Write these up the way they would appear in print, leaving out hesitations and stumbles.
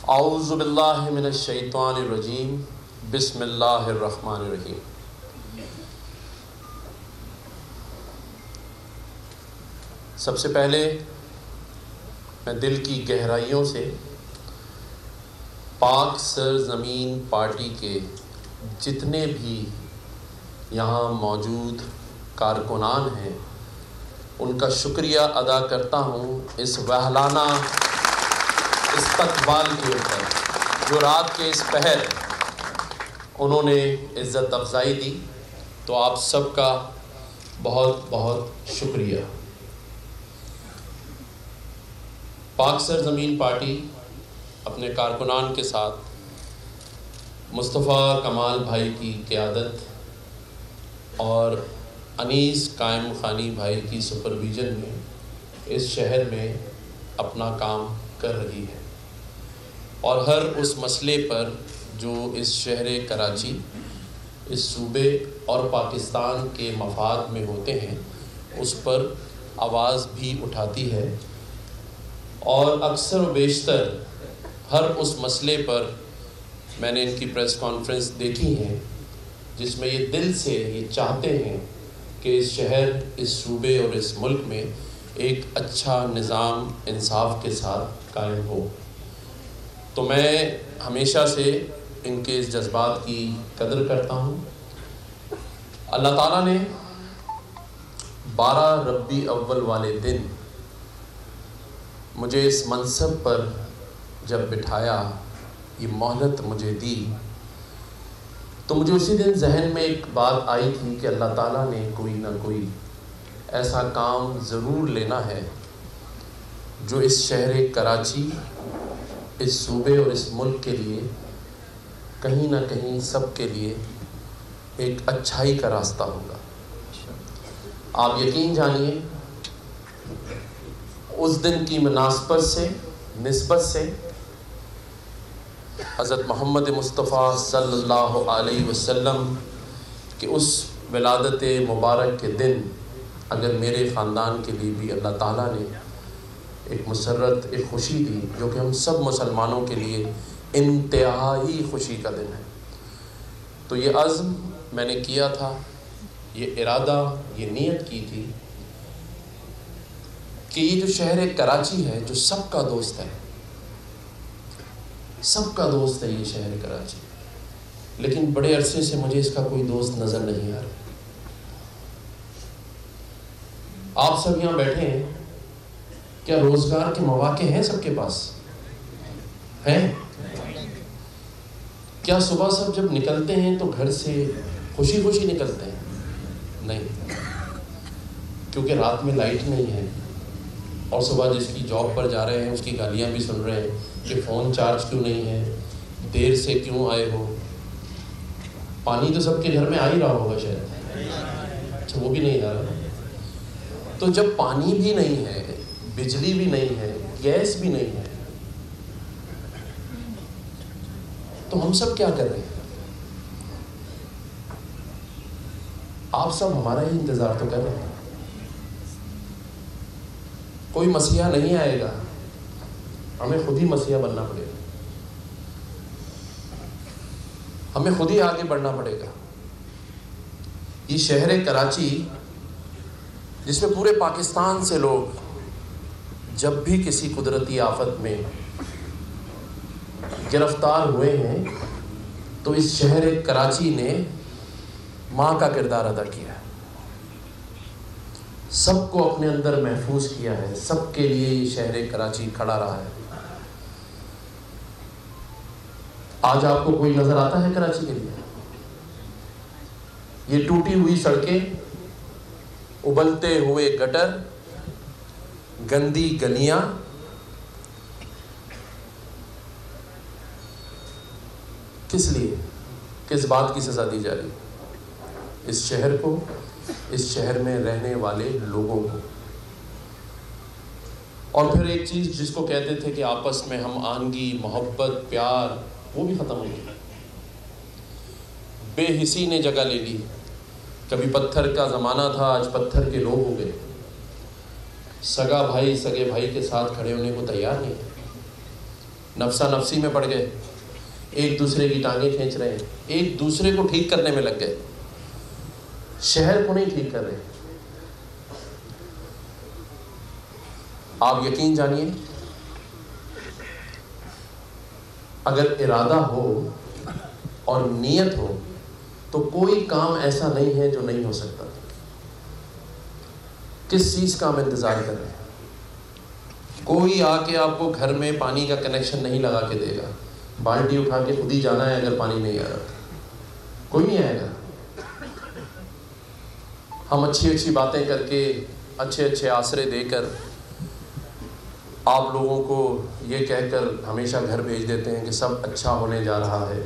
اعوذ باللہ من الشیطان الرجیم بسم اللہ الرحمن الرحیم۔ سب سے پہلے میں دل کی گہرائیوں سے پاک سرزمین پارٹی کے جتنے بھی یہاں موجود کارکنان ہیں ان کا شکریہ ادا کرتا ہوں اس وحلانہ استقبال کے اوپر جو رات کے اس پہر انہوں نے عزت افزائی دی، تو آپ سب کا بہت بہت شکریہ۔ پاک سرزمین پارٹی اپنے کارکنان کے ساتھ مصطفیٰ کمال بھائی کی قیادت اور انیس قائم خانی بھائی کی سپرویژن میں اس شہر میں اپنا کام کر رہی ہے، اور ہر اس مسئلے پر جو اس شہر کراچی، اس صوبے اور پاکستان کے مفاد میں ہوتے ہیں اس پر آواز بھی اٹھاتی ہے، اور اکثر و بیشتر ہر اس مسئلے پر میں نے ان کی پریس کانفرنس دیکھی ہیں جس میں یہ دل سے یہ چاہتے ہیں کہ اس شہر، اس صوبے اور اس ملک میں ایک اچھا نظام انصاف کے ساتھ قائم ہو۔ تو میں ہمیشہ سے ان کے اس جذبات کی قدر کرتا ہوں۔ اللہ تعالیٰ نے 12 ربیع اول والے دن مجھے اس منصب پر جب بٹھایا، یہ مہلت مجھے دی، تو مجھے اسی دن ذہن میں ایک بات آئی تھی کہ اللہ تعالیٰ نے کوئی نہ کوئی ایسا کام ضرور لینا ہے جو اس شہر کراچی، اس صوبے اور اس ملک کے لیے کہیں نہ کہیں سب کے لیے ایک اچھائی کا راستہ ہوگا۔ آپ یقین جانیے اس دن کی نسبت سے حضرت محمد مصطفیٰ صلی اللہ علیہ وسلم کے اس ولادت مبارک کے دن اگر میرے خاندان کے لیے بھی اللہ تعالیٰ نے ایک مسرت، ایک خوشی دی جو کہ ہم سب مسلمانوں کے لیے انتہائی خوشی کا دن ہے، تو یہ عزم میں نے کیا تھا، یہ ارادہ، یہ نیت کی تھی کہ یہ جو شہر کراچی ہے جو سب کا دوست ہے، سب کا دوست ہے یہ شہر کراچی، لیکن بڑے عرصے سے مجھے اس کا کوئی دوست نظر نہیں آ رہا۔ آپ سب یہاں بیٹھے ہیں، کیا روزگار کے مواقع ہیں سب کے پاس؟ ہیں؟ کیا صبح سب جب نکلتے ہیں تو گھر سے خوشی خوشی نکلتے ہیں؟ نہیں، کیونکہ رات میں لائٹ نہیں ہے، اور صبح جس کی جاب پر جا رہے ہیں اس کی گالیاں بھی سن رہے ہیں کہ فون چارج کیوں نہیں ہے، دیر سے کیوں آئے ہو۔ پانی تو سب کے گھر میں آ ہی رہا ہوگا شاید، اچھا وہ بھی نہیں آ رہا۔ تو جب پانی بھی نہیں ہے، بجلی بھی نہیں ہے، گیس بھی نہیں ہے، تو ہم سب کیا کر رہے ہیں؟ آپ سب ہمارا ہی انتظار تو کر رہے ہیں۔ کوئی مسیحا نہیں آئے گا، ہمیں خود ہی مسیحا بننا پڑے گا، ہمیں خود ہی آگے بڑھنا پڑے گا۔ یہ شہر کراچی جس میں پورے پاکستان سے لوگ جب بھی کسی قدرتی آفت میں گرفتار ہوئے ہیں تو اس شہر کراچی نے ماں کا کردار ادا کیا ہے، سب کو اپنے اندر محفوظ کیا ہے، سب کے لیے یہ شہر کراچی کھڑا رہا ہے۔ آج آپ کو کوئی نظر آتا ہے کراچی کے لیے؟ یہ ٹوٹی ہوئی سڑکیں، ابلتے ہوئے گٹر، گندی گلیاں، کس لیے، کس بات کی سزا دی جا رہی ہے؟ اس شہر کو، اس شہر میں رہنے والے لوگوں کو۔ اور پھر ایک چیز جس کو کہتے تھے کہ آپس میں ہم آہنگی، محبت، پیار، وہ بھی ختم ہو گئی۔ بے حسی نے جگہ لے لی کبھی پتھر کا زمانہ تھا، آج پتھر کے لوگ ہو گئے. سگا بھائی سگے بھائی کے ساتھ کھڑے ہونے کو تیار نہیں ہے، نفسا نفسی میں پڑ گئے، ایک دوسرے کی ٹانگیں کھینچ رہے ہیں، ایک دوسرے کو ٹھیک کرنے میں لگ گئے، شہر کو نہیں ٹھیک کر رہے. آپ یقین جانیے، اگر ارادہ ہو اور نیت ہو تو کوئی کام ایسا نہیں ہے جو نہیں ہو سکتا. کس چیز کا ہم انتظار کر رہے ہیں؟ کوئی آ کے آپ کو گھر میں پانی کا کنیکشن نہیں لگا کے دے گا. بالٹی اٹھا کے خود ہی جانا ہے اگر پانی نہیں آ رہا، کوئی نہیں آئے گا. ہم اچھی اچھی باتیں کر کے، اچھے اچھے آسرے دے کر، آپ لوگوں کو یہ کہہ کر ہمیشہ گھر بھیج دیتے ہیں کہ سب اچھا ہونے جا رہا ہے.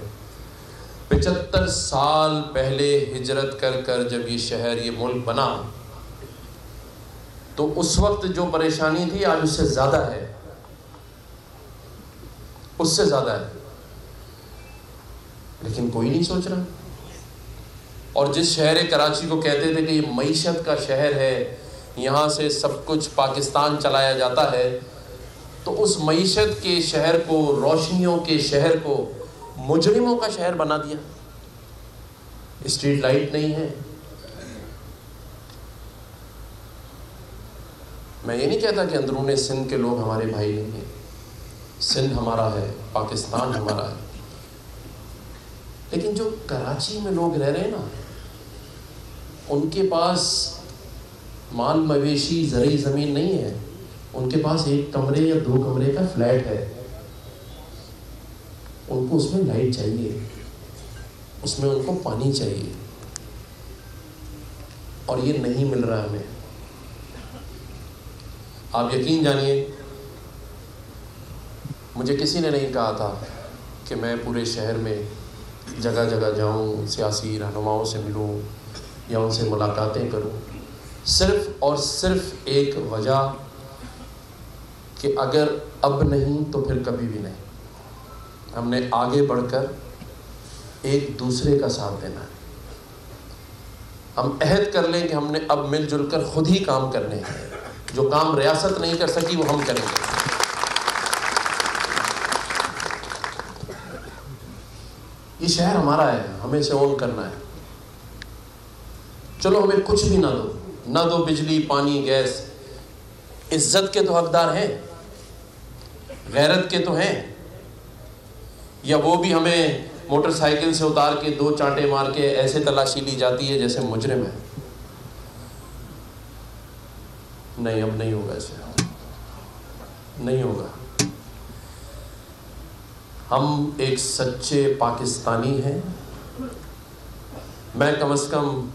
75 سال پہلے ہجرت کر کر جب یہ شہر، یہ ملک بنا، تو اس وقت جو پریشانی تھی آج اس سے زیادہ ہے، اس سے زیادہ ہے، لیکن کوئی نہیں سوچ رہا. اور جس شہر کراچی کو کہتے تھے کہ یہ معیشت کا شہر ہے، یہاں سے سب کچھ پاکستان چلایا جاتا ہے، تو اس معیشت کے شہر کو، روشنیوں کے شہر کو مجرموں کا شہر بنا دیا. اسٹریٹ لائٹ نہیں ہے. میں یہ نہیں کہتا کہ اندرون سندھ کے لوگ ہمارے بھائی نہیں ہیں، سندھ ہمارا ہے، پاکستان ہمارا ہے، لیکن جو کراچی میں لوگ رہ رہے ہیں نا، ان کے پاس مال مویشی زرعی زمین نہیں ہے، ان کے پاس 1 کمرے یا 2 کمرے کا فلیٹ ہے. ان کو اس میں لائٹ چاہیے، اس میں ان کو پانی چاہیے، اور یہ نہیں مل رہا ہمیں. آپ یقین جانیے، مجھے کسی نے نہیں کہا تھا کہ میں پورے شہر میں جگہ جگہ جاؤں، سیاسی رہنماؤں سے ملوں یا ان سے ملاقاتیں کروں. صرف اور صرف ایک وجہ کہ اگر اب نہیں تو پھر کبھی بھی نہیں. ہم نے آگے بڑھ کر ایک دوسرے کا ساتھ دینا ہے. ہم عہد کر لیں کہ ہم نے اب مل جل کر خود ہی کام کرنے ہیں. جو کام ریاست نہیں کر سکی وہ ہم کریں گے. یہ شہر ہمارا ہے، ہمیں اسے اون کرنا ہے. چلو ہمیں کچھ بھی نہ دو بجلی، پانی، گیس، عزت کے تو حقدار ہیں، غیرت کے تو ہیں. یا وہ بھی ہمیں موٹر سائیکل سے اتار کے 2 چانٹے مار کے ایسے تلاشی لی جاتی ہے جیسے مجرم ہے. نہیں، اب نہیں ہوگا، ایسے نہیں ہوگا. ہم ایک سچے پاکستانی ہیں. میں کم از کم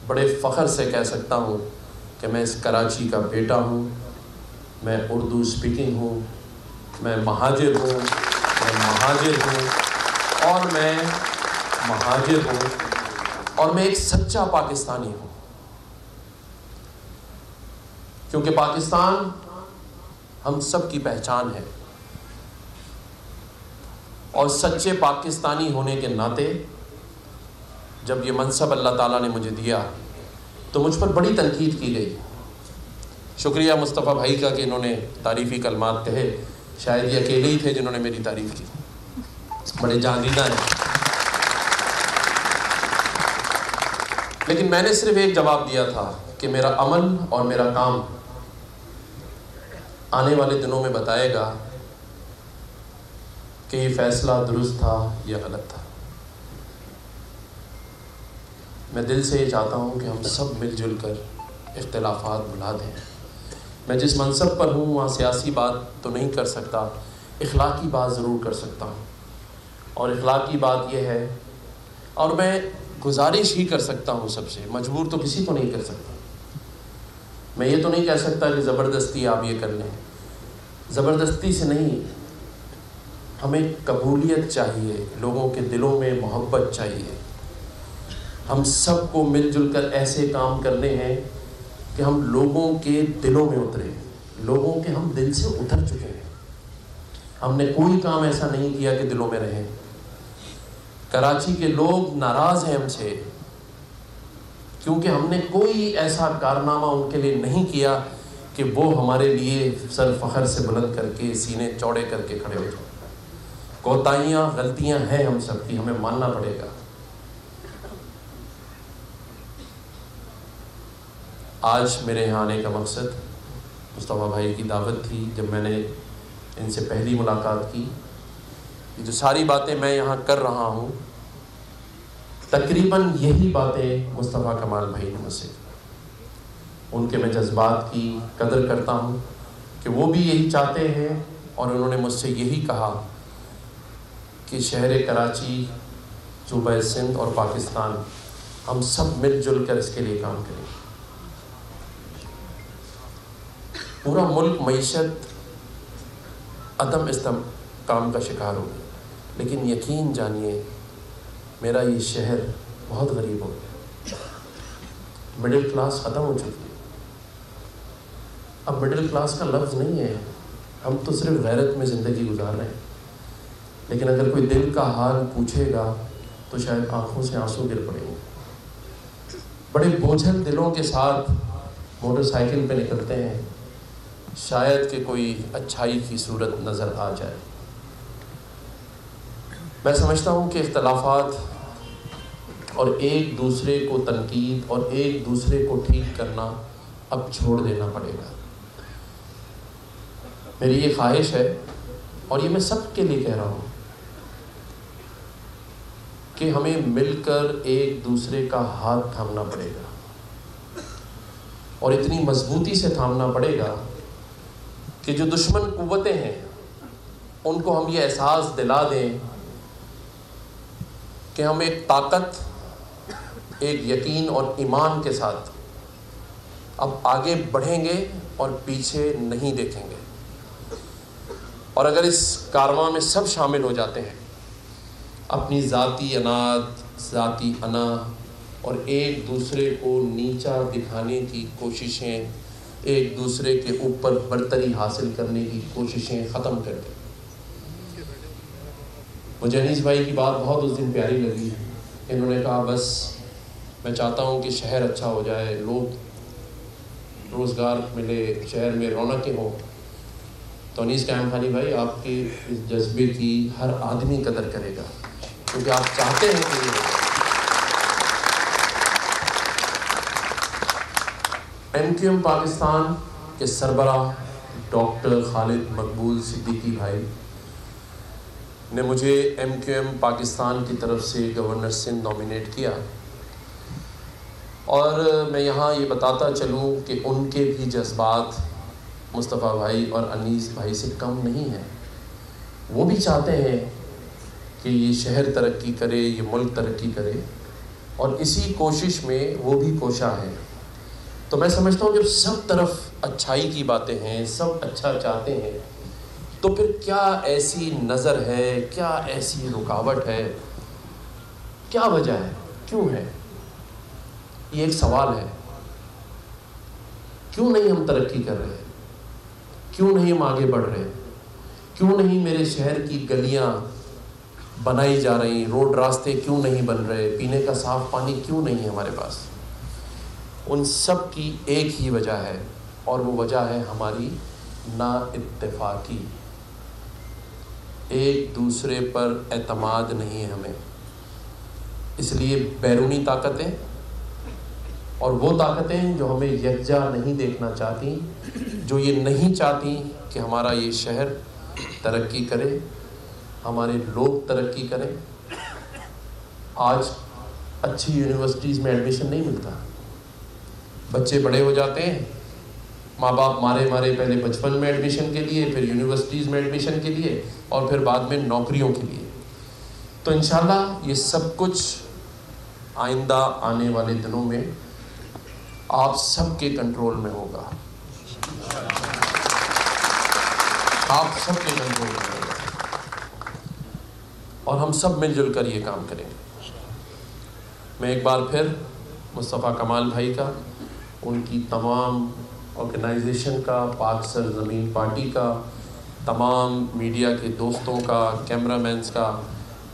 بڑے فخر سے کہہ سکتا ہوں کہ میں اس کراچی کا بیٹا ہوں، میں اردو اسپیکنگ ہوں، میں مہاجر ہوں، اور میں ایک سچا پاکستانی ہوں. کیونکہ پاکستان ہم سب کی پہچان ہے، اور سچے پاکستانی ہونے کے ناطے جب یہ منصب اللہ تعالیٰ نے مجھے دیا تو مجھ پر بڑی تنقید کی گئی. شکریہ مصطفیٰ بھائی کا کہ انہوں نے تعریفی کلمات کہے. شاید یہ اکیلے ہی تھے جنہوں نے میری تعریف کی، بڑے جاندیدہ ہیں. لیکن میں نے صرف ایک جواب دیا تھا کہ میرا عمل اور میرا کام آنے والے دنوں میں بتائے گا کہ یہ فیصلہ درست تھا یا غلط تھا. میں دل سے یہ چاہتا ہوں کہ ہم سب مل جل کر اختلافات بھلا دیں. میں جس منصب پر ہوں وہاں سیاسی بات تو نہیں کر سکتا، اخلاقی بات ضرور کر سکتا ہوں. اور اخلاقی بات یہ ہے، اور میں گزارش ہی کر سکتا ہوں سب سے، مجبور تو کسی کو نہیں کر سکتا. میں یہ تو نہیں کہہ سکتا کہ زبردستی آپ یہ کر لیں. زبردستی سے نہیں، ہمیں قبولیت چاہیے، لوگوں کے دلوں میں محبت چاہیے. ہم سب کو مل جل کر ایسے کام کرنے ہیں کہ ہم لوگوں کے دلوں میں اتریں. لوگوں کے ہم دل سے اتر چکے ہیں. ہم نے کوئی کام ایسا نہیں کیا کہ دلوں میں رہے. کراچی کے لوگ ناراض ہیں ہم سے. کیونکہ ہم نے کوئی ایسا کارنامہ ان کے لیے نہیں کیا کہ وہ ہمارے لیے سر فخر سے بلند کر کے سینے چوڑے کر کے کھڑے ہو جائیں۔ کوتاہیاں غلطیاں ہیں ہم سب کی، ہمیں ماننا پڑے گا۔ آج میرے یہاں آنے کا مقصد مصطفیٰ بھائی کی دعوت تھی۔ جب میں نے ان سے پہلی ملاقات کی، یہ جو ساری باتیں میں یہاں کر رہا ہوں، تقریباً یہی باتیں مصطفیٰ کمال بھائی نے مجھ سے کی۔ ان کے میں جذبات کی قدر کرتا ہوں کہ وہ بھی یہی چاہتے ہیں، اور انہوں نے مجھ سے یہی کہا کہ شہر کراچی، صوبہ سندھ اور پاکستان، ہم سب مل جل کر اس کے لیے کام کریں۔ پورا ملک معیشت عدم استحکام کا شکار ہو گیا، لیکن یقین جانیے میرا یہ شہر بہت غریب ہو گیا۔ مڈل کلاس ختم ہو چکی ہے۔ اب مڈل کلاس کا لفظ نہیں ہے، ہم تو صرف غیرت میں زندگی گزار رہے ہیں، لیکن اگر کوئی دل کا حال پوچھے گا تو شاید آنکھوں سے آنسو گر پڑیں گے۔ بڑے بوجھل دلوں کے ساتھ موٹر سائیکل پہ نکلتے ہیں، شاید کہ کوئی اچھائی کی صورت نظر آ جائے۔ میں سمجھتا ہوں کہ اختلافات اور ایک دوسرے کو تنقید اور ایک دوسرے کو ٹھیک کرنا اب چھوڑ دینا پڑے گا۔ میری یہ خواہش ہے، اور یہ میں سب کے لیے کہہ رہا ہوں، کہ ہمیں مل کر ایک دوسرے کا ہاتھ تھامنا پڑے گا، اور اتنی مضبوطی سے تھامنا پڑے گا کہ جو دشمن قوتیں ہیں ان کو ہم یہ احساس دلا دیں کہ ہم ایک طاقت، ایک یقین اور ایمان کے ساتھ اب آگے بڑھیں گے اور پیچھے نہیں دیکھیں گے۔ اور اگر اس کارواں میں سب شامل ہو جاتے ہیں، اپنی ذاتی انات، ذاتی انا اور ایک دوسرے کو نیچا دکھانے کی کوششیں، ایک دوسرے کے اوپر برتری حاصل کرنے کی کوششیں ختم کر دیں۔ مجھے انیس بھائی کی بات بہت اس دن پیاری لگی۔ انہوں نے کہا بس میں چاہتا ہوں کہ شہر اچھا ہو جائے، لوگ روزگار ملے، شہر میں رونقیں ہوں۔ تو انیس قائم خانی بھائی، آپ کے اس جذبے کی ہر آدمی قدر کرے گا، کیونکہ آپ چاہتے ہیں کہ یہ MQM پاکستان کے سربراہ ڈاکٹر خالد مقبول صدیقی بھائی نے مجھے MQM پاکستان کی طرف سے گورنر سندھ نامینیٹ کیا، اور میں یہاں یہ بتاتا چلوں کہ ان کے بھی جذبات مصطفیٰ بھائی اور انیس بھائی سے کم نہیں ہیں۔ وہ بھی چاہتے ہیں کہ یہ شہر ترقی کرے، یہ ملک ترقی کرے، اور اسی کوشش میں وہ بھی کوشاں ہیں۔ تو میں سمجھتا ہوں جب سب طرف اچھائی کی باتیں ہیں، سب اچھا چاہتے ہیں، تو پھر کیا ایسی نظر ہے، کیا ایسی رکاوٹ ہے، کیا وجہ ہے، کیوں ہے؟ یہ ایک سوال ہے۔ کیوں نہیں ہم ترقی کر رہے؟ کیوں نہیں ہم آگے بڑھ رہے؟ کیوں نہیں میرے شہر کی گلیاں بنائی جا رہی، روڈ راستے کیوں نہیں بن رہے، پینے کا صاف پانی کیوں نہیں ہے ہمارے پاس؟ ان سب کی ایک ہی وجہ ہے، اور وہ وجہ ہے ہماری نا اتفاقی۔ ایک دوسرے پر اعتماد نہیں ہے ہمیں، اس لیے بیرونی طاقتیں اور وہ طاقتیں جو ہمیں یکجا نہیں دیکھنا چاہتی، جو یہ نہیں چاہتی کہ ہمارا یہ شہر ترقی کرے، ہمارے لوگ ترقی کریں۔ آج اچھی یونیورسٹیز میں ایڈمیشن نہیں ملتا، بچے بڑے ہو جاتے ہیں، ماں باپ مارے پہلے بچپن میں ایڈمیشن کے لیے، پھر یونیورسٹیز میں ایڈمیشن کے لیے، اور پھر بعد میں نوکریوں کے لیے۔ تو انشاءاللہ یہ سب کچھ آئندہ آنے والے دنوں میں آپ سب کے کنٹرول میں ہوگا، آپ سب کے کنٹرول میں ہوگا، اور ہم سب مل جل کر یہ کام کریں گے۔ میں ایک بار پھر مصطفیٰ کمال بھائی کا، ان کی تمام آرگنائزیشن کا، پاک سرزمین پارٹی کا، تمام میڈیا کے دوستوں کا، کیمرہ مینز کا،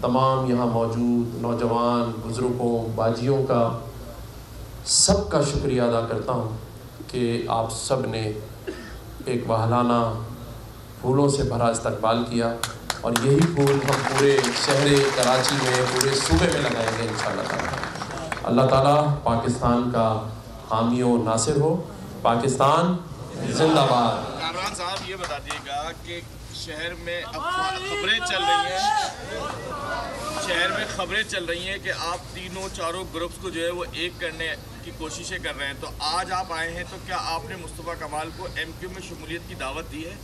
تمام یہاں موجود نوجوان بزرگوں باجیوں کا سب کا شکریہ ادا کرتا ہوں کہ آپ سب نے ایک بہلانہ پھولوں سے بھرا استقبال کیا، اور یہی پھول ہم پورے شہر کراچی میں، پورے صوبے میں لگائیں گے انشاءاللہ تعالیٰ۔ اللہ تعالیٰ پاکستان کا حامی و ناصر ہو۔ پاکستان زندہ باد۔ کامران صاحب یہ بتا دیے گا کہ شہر میں خبریں چل رہی ہیں کہ آپ تینوں چاروں گروپس کو جو ہے وہ ایک کرنے کی کوششیں کر رہے ہیں، تو آج آپ آئے ہیں تو کیا آپ نے مصطفیٰ کمال کو ایم کیو میں شمولیت کی دعوت دی ہے؟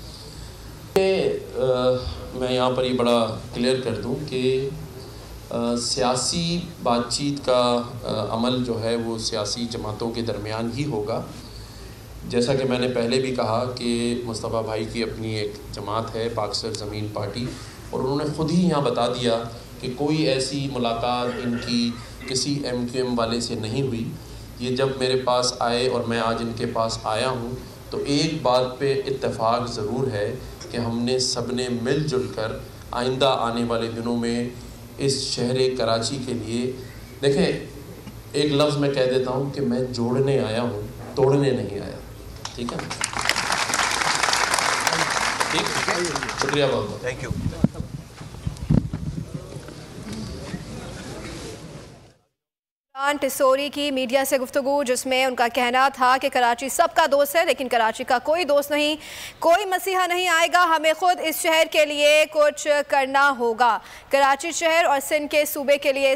میں یہاں پر یہ بڑا کلیئر کر دوں کہ سیاسی بات چیت کا عمل جو ہے وہ سیاسی جماعتوں کے درمیان ہی ہوگا۔ جیسا کہ میں نے پہلے بھی کہا کہ مصطفیٰ بھائی کی اپنی ایک جماعت ہے پاک سرزمین پارٹی، اور انہوں نے خود ہی یہاں بتا دیا کہ کوئی ایسی ملاقات ان کی کسی ایم کیو ایم والے سے نہیں ہوئی۔ یہ جب میرے پاس آئے اور میں آج ان کے پاس آیا ہوں تو ایک بات پہ اتفاق ضرور ہے کہ ہم نے سب نے مل جل کر آئندہ آنے والے دنوں میں اس شہر کراچی کے لیے، دیکھیں ایک لفظ میں کہہ دیتا ہوں کہ میں جوڑنے آیا ہوں، توڑنے نہیں آیا۔ ٹھیک ہے، ٹھیک، شکریہ بہت بہت، تھینک یو۔ ٹسوری کی میڈیا سے گفتگو، جس میں ان کا کہنا تھا کہ کراچی سب کا دوست ہے لیکن کراچی کا کوئی دوست نہیں، کوئی مسیحا نہیں آئے گا، ہمیں خود اس شہر کے لیے کچھ کرنا ہوگا۔ کراچی شہر اور سندھ کے صوبے کے لیے